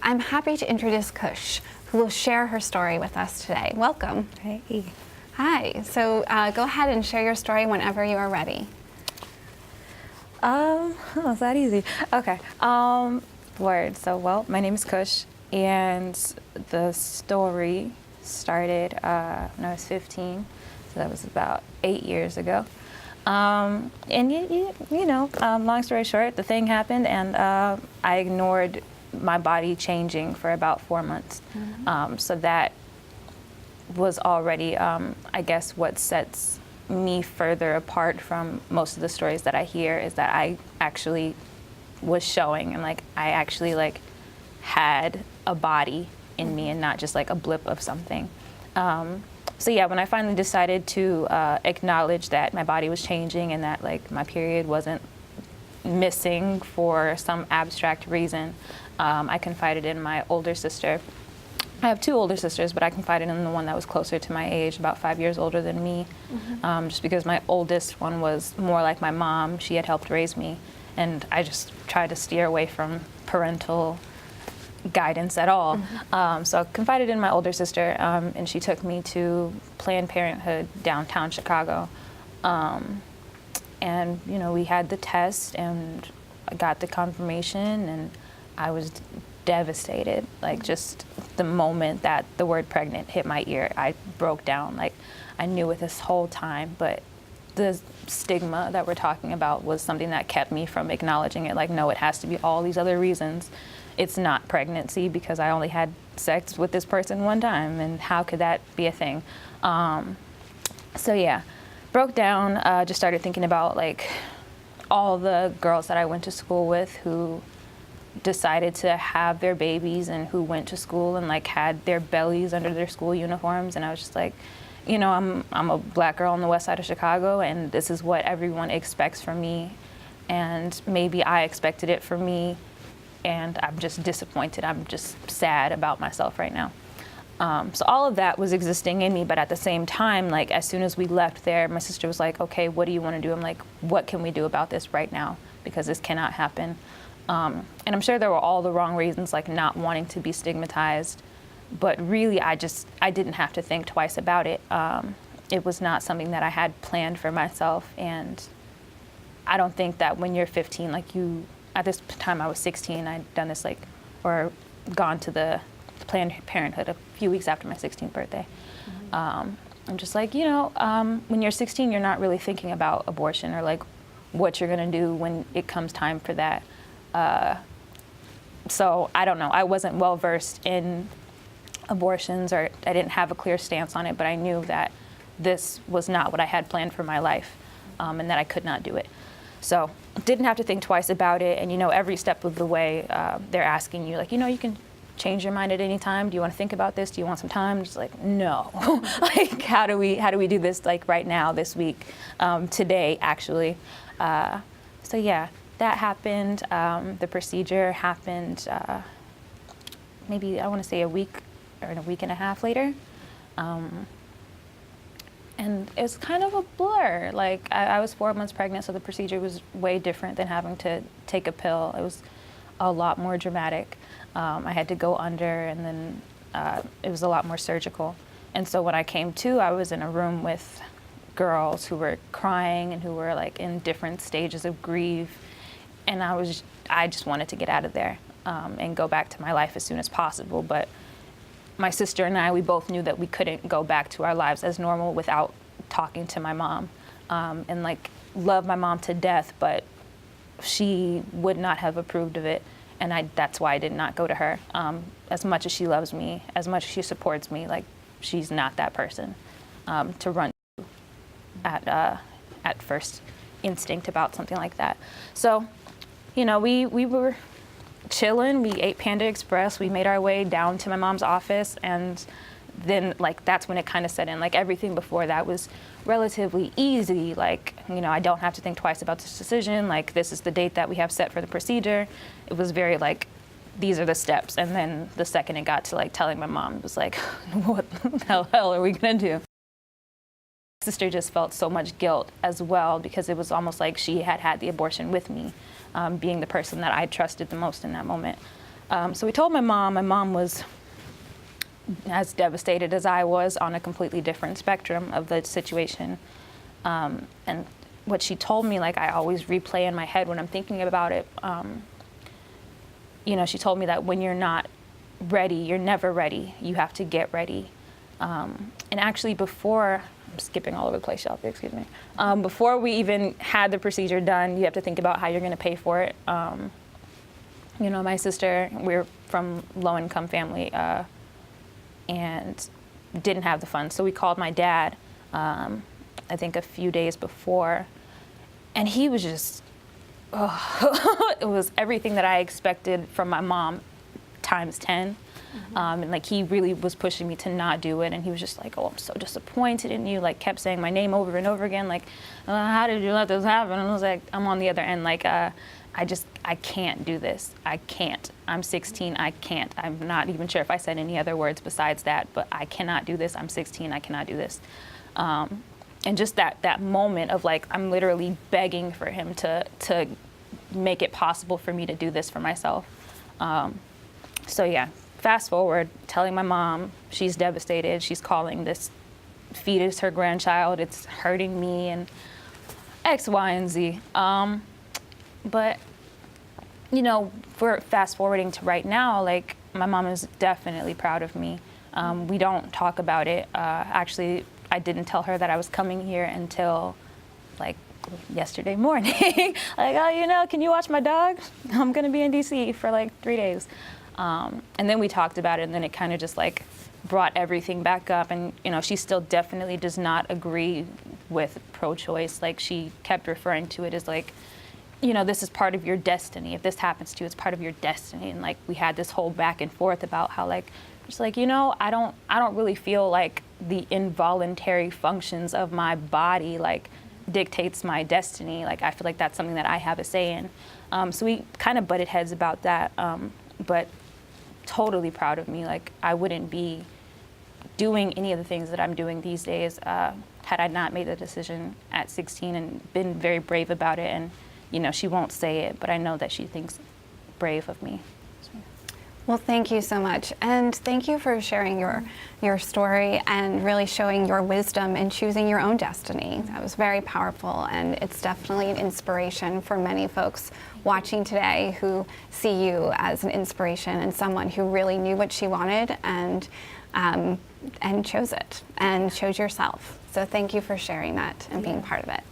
I'm happy to introduce Kush, who will share her story with us today. Welcome. Hey. Hi. So go ahead and share your story whenever you are ready. It's that easy. Okay. Word. So, well, my name is Kush, and the story started when I was 15. So that was about 8 years ago. And long story short, the thing happened, and I ignored my body changing for about 4 months. So that was already, I guess, what sets me further apart from most of the stories that I hear, is that I actually was showing, and like I actually like had a body in me and not just like a blip of something. So yeah, when I finally decided to acknowledge that my body was changing and that like my period wasn't missing for some abstract reason, I confided in my older sister. I have two older sisters, but I confided in the one that was closer to my age, about 5 years older than me, just because my oldest one was more like my mom. She had helped raise me, and I just tried to steer away from parental guidance at all. So I confided in my older sister, and she took me to Planned Parenthood downtown Chicago. And we had the test, and I got the confirmation, and I was devastated. Like, just the moment that the word pregnant hit my ear, I broke down. Like, I knew it this whole time, but the stigma that we're talking about was something that kept me from acknowledging it. Like, no, it has to be all these other reasons. It's not pregnancy because I only had sex with this person one time, and how could that be a thing? So yeah, broke down, just started thinking about like all the girls that I went to school with who decided to have their babies and who went to school and like had their bellies under their school uniforms, and I was just like, I'm a black girl on the west side of Chicago, and this is what everyone expects from me, and maybe I expected it from me, and I'm just disappointed. I'm just sad about myself right now. So all of that was existing in me, but at the same time, like as soon as we left there, my sister was like, okay, what do you want to do? I'm like, what can we do about this right now? Because this cannot happen. And I'm sure there were all the wrong reasons, like not wanting to be stigmatized, but really I didn't have to think twice about it. It was not something that I had planned for myself, and I don't think that when you're 15, like at this time I was 16, I'd done this or gone to the Planned Parenthood a few weeks after my 16th birthday. I'm just like, when you're 16, you're not really thinking about abortion or like what you're gonna do when it comes time for that. So I don't know, I wasn't well versed in abortions, or I didn't have a clear stance on it, but I knew that this was not what I had planned for my life, and that I could not do it. So didn't have to think twice about it, and every step of the way, they're asking you like, you can change your mind at any time. Do you want to think about this? Do you want some time? Just like, no. Like, how do we do this like right now, this week, today actually? So yeah, that happened. The procedure happened maybe, I want to say a week or a week and a half later. And it's kind of a blur. Like, I was 4 months pregnant, so the procedure was way different than having to take a pill. It was a lot more dramatic. I had to go under, and then it was a lot more surgical. And so when I came to, I was in a room with girls who were crying and who were like in different stages of grief. And I just wanted to get out of there and go back to my life as soon as possible. But my sister and I, we both knew that we couldn't go back to our lives as normal without talking to my mom. And like, love my mom to death, but she would not have approved of it. And that's why I did not go to her. As much as she loves me, as much as she supports me, like, she's not that person to run to at first instinct about something like that. So, we were chilling. We ate Panda Express. We made our way down to my mom's office, and then like that's when it kind of set in. Like, everything before that was relatively easy. Like, I don't have to think twice about this decision. Like, this is the date that we have set for the procedure. It was very like, these are the steps. And then the second it got to like telling my mom, it was like, what the hell are we gonna do? Sister just felt so much guilt as well, because it was almost like she had had the abortion with me, being the person that I trusted the most in that moment. So we told my mom. My mom was as devastated as I was, on a completely different spectrum of the situation. And what she told me, like, I always replay in my head when I'm thinking about it. You know, she told me that when you're not ready, you're never ready. You have to get ready. And actually before, I'm skipping all over the place, y'all, excuse me. Before we even had the procedure done, you have to think about how you're gonna pay for it. You know, my sister, we're from low-income family, and didn't have the funds. So we called my dad, I think a few days before, and he was just, it was everything that I expected from my mom times 10. And like, he really was pushing me to not do it, and he was just like, oh, I'm so disappointed in you, like kept saying my name over and over again, like, how did you let this happen? And I was like, I'm on the other end, like, I can't do this. I can't. I'm 16, I can't. I'm not even sure if I said any other words besides that, but I cannot do this. I'm 16, I cannot do this. And just that moment of like, I'm literally begging for him to make it possible for me to do this for myself. So yeah, fast forward, telling my mom, she's devastated. She's calling this fetus her grandchild. It's hurting me and X, Y, and Z. But, you know, we're fast forwarding to right now, like, my mom is definitely proud of me. We don't talk about it. Actually, I didn't tell her that I was coming here until like yesterday morning. Like, oh, you know, can you watch my dog? I'm gonna be in DC for like 3 days. And then we talked about it, and then it kind of just like brought everything back up. And, you know, she still definitely does not agree with pro-choice. Like, she kept referring to it as like, you know, this is part of your destiny. If this happens to you, it's part of your destiny. And like, we had this whole back and forth about how like, just like, you know, I don't really feel like the involuntary functions of my body like dictates my destiny. Like, I feel like that's something that I have a say in. So we kind of butted heads about that, but totally proud of me. Like, I wouldn't be doing any of the things that I'm doing these days had I not made the decision at 16 and been very brave about it. And, you know, she won't say it, but I know that she thinks brave of me. Well, thank you so much. And thank you for sharing your story and really showing your wisdom in choosing your own destiny. That was very powerful, and it's definitely an inspiration for many folks watching today who see you as an inspiration and someone who really knew what she wanted and chose it and chose yourself. So thank you for sharing that and being part of it.